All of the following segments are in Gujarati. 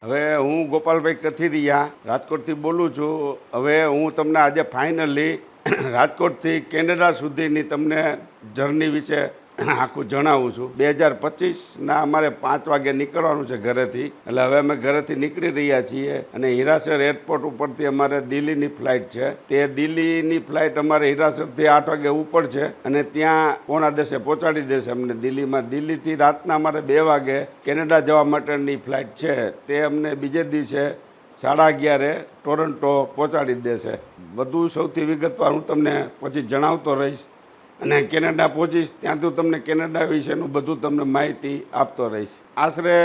હવે હું ગોપાલભાઈ કથિરિયા રાજકોટથી બોલું છું. હવે હું તમને આજે ફાઇનલી રાજકોટથી કેનેડા સુધીની તમને જર્ની વિશે આખું જણાવું છું. 2025ના અમારે 5 વાગે નીકળવાનું છે ઘરેથી. એટલે હવે અમે ઘરેથી નીકળી રહ્યા છીએ અને હીરાસર એરપોર્ટ ઉપરથી અમારે દિલ્હીની ફ્લાઇટ છે. તે દિલ્હીની ફ્લાઇટ અમારે હીરાસરથી 8 વાગે ઉપર છે અને ત્યાં પોણા દેશે પહોંચાડી દેશે અમને દિલ્હીમાં. દિલ્હીથી રાતના અમારે 2 વાગે કેનેડા જવા માટેની ફ્લાઇટ છે. તે અમને બીજે દિવસે 11:30 ટોરન્ટો પહોંચાડી દેશે. વધુ સૌથી વિગતવાર હું તમને પછી જણાવતો રહીશ અને કેનેડા પહોંચીશ ત્યાં તો તમને કેનેડા વિશેનું બધું તમને માહિતી આપતો રહીશ. આશરે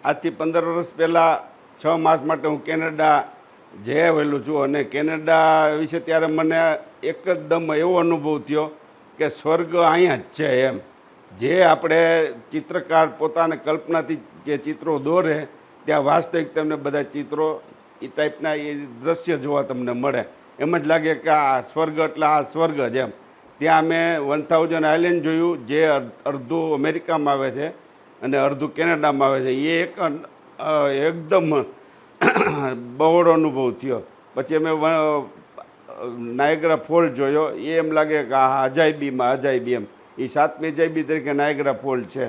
આજથી 15 વર્ષ પહેલાં 6 માસ માટે હું કેનેડા જઈ આવેલું છું અને કેનેડા વિશે ત્યારે મને એકદમ એવો અનુભવ થયો કે સ્વર્ગ અહીંયા જ છે એમ. જે આપણે ચિત્રકાર પોતાને કલ્પનાથી જે ચિત્રો દોરે ત્યાં વાસ્તવિક તમને બધા ચિત્રો એ ટાઈપના એ દ્રશ્ય જોવા તમને મળે. એમ જ લાગે કે આ સ્વર્ગ એટલે આ સ્વર્ગ જ એમ. ત્યાં મેં 1000 આઇલેન્ડ જોયું જે અડધું અમેરિકામાં આવે છે અને અડધું કેનેડામાં આવે છે. એ એકદમ બહોળો અનુભવ થયો. પછી અમે નાયગ્રા ફોલ જોયો. એ એમ લાગે કે આ અજાયબીમાં અજાયબી એમ. એ 7મી અજાયબી તરીકે નાયગ્રા ફોલ છે.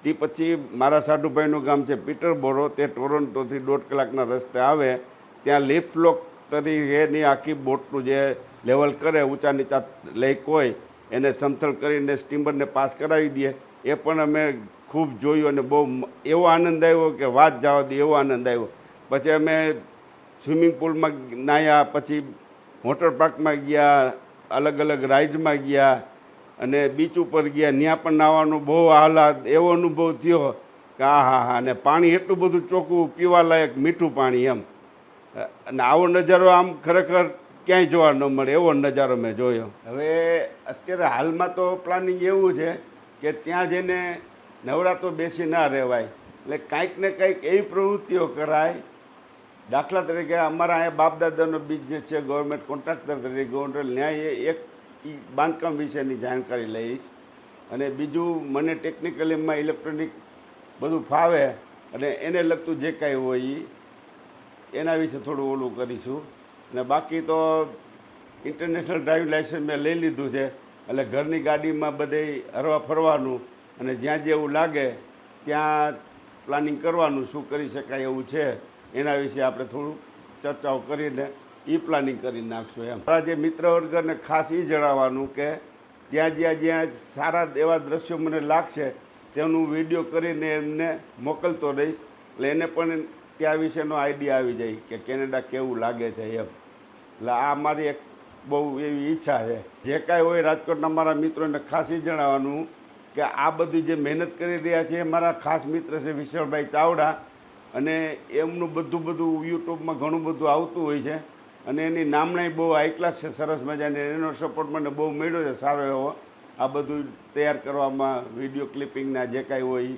તે પછી મારા સાઢુભાઈનું ગામ છે પીટરબોરો. તે ટોરન્ટોથી 1.5 કલાકના રસ્તે આવે. ત્યાં લીફ લોક તરીકેની આખી બોટનું જે લેવલ કરે ઊંચા નીચા લેક હોય એને સમથળ કરીને સ્ટીમરને પાસ કરાવી દે. એ પણ અમે ખૂબ જોયું અને બહુ એવો આનંદ આવ્યો કે વાત જવા દે એવો આનંદ આવ્યો. પછી અમે સ્વિમિંગ પુલમાં નાહ્યા, પછી વોટર પાર્કમાં ગયા, અલગ અલગ રાઇડ્સમાં ગયા અને બીચ ઉપર ગયા. ત્યાં પણ નાહવાનો બહુ આહલાદ એવો અનુભવ થયો કે હા. અને પાણી એટલું બધું ચોખ્ખું પીવાલાયક મીઠું પાણી એમ. અને આવો નજારો આમ ખરેખર ક્યાંય જોવા ન મળે એવો નજારો મેં જોયો. હવે અત્યારે હાલમાં તો પ્લાનિંગ એવું છે કે ત્યાં જઈને નવરાતો બેસી ના રહેવાય. એટલે કાંઈક ને કંઈક એવી પ્રવૃત્તિઓ કરાય. દાખલા તરીકે અમારા અહીંયા બાપદાદાનો બિઝનેસ છે, ગવર્મેન્ટ કોન્ટ્રાક્ટર તરીકે ન્યાય એક બાંધકામ વિશેની જાણકારી લઈશ. અને બીજું મને ટેકનિકલીમાં ઇલેક્ટ્રોનિક બધું ફાવે અને એને લગતું જે કાંઈ હોય એના વિશે થોડું ઓલું કરીશું. અને બાકી તો ઇન્ટરનેશનલ ડ્રાઇવિંગ લાઇસન્સ મેં લઈ લીધું છે. એટલે ઘરની ગાડીમાં બધે હરવા ફરવાનું અને જ્યાં જેવું લાગે ત્યાં પ્લાનિંગ કરવાનું. શું કરી શકાય એવું છે એના વિશે આપણે થોડું ચર્ચાઓ કરીને એ પ્લાનિંગ કરી નાખશું એમ. મારા જે મિત્ર વર્ગને ખાસ એ જણાવવાનું કે જ્યાં સારા એવા દ્રશ્યો મને લાગશે તેનું વિડીયો કરીને એમને મોકલતો રહીશ. એટલે એને પણ ત્યાં વિશેનો આઈડિયા આવી જાય કે કેનેડા કેવું લાગે છે એમ. એટલે આ મારી એક બહુ એવી ઈચ્છા છે. જે કાંઈ હોય રાજકોટના મારા મિત્રોને ખાસ એ જણાવવાનું કે આ બધી જે મહેનત કરી રહ્યા છે એ મારા ખાસ મિત્ર છે વિશાલભાઈ ચાવડા. અને એમનું બધું યુટ્યુબમાં ઘણું બધું આવતું હોય છે અને એની નામણાઈ બહુ હાઈ ક્લાસ છે, સરસ મજાની. એનો સપોર્ટ મને બહુ મળ્યો છે સારો એવો આ બધું તૈયાર કરવામાં, વિડીયો ક્લિપિંગના જે કાંઈ હોય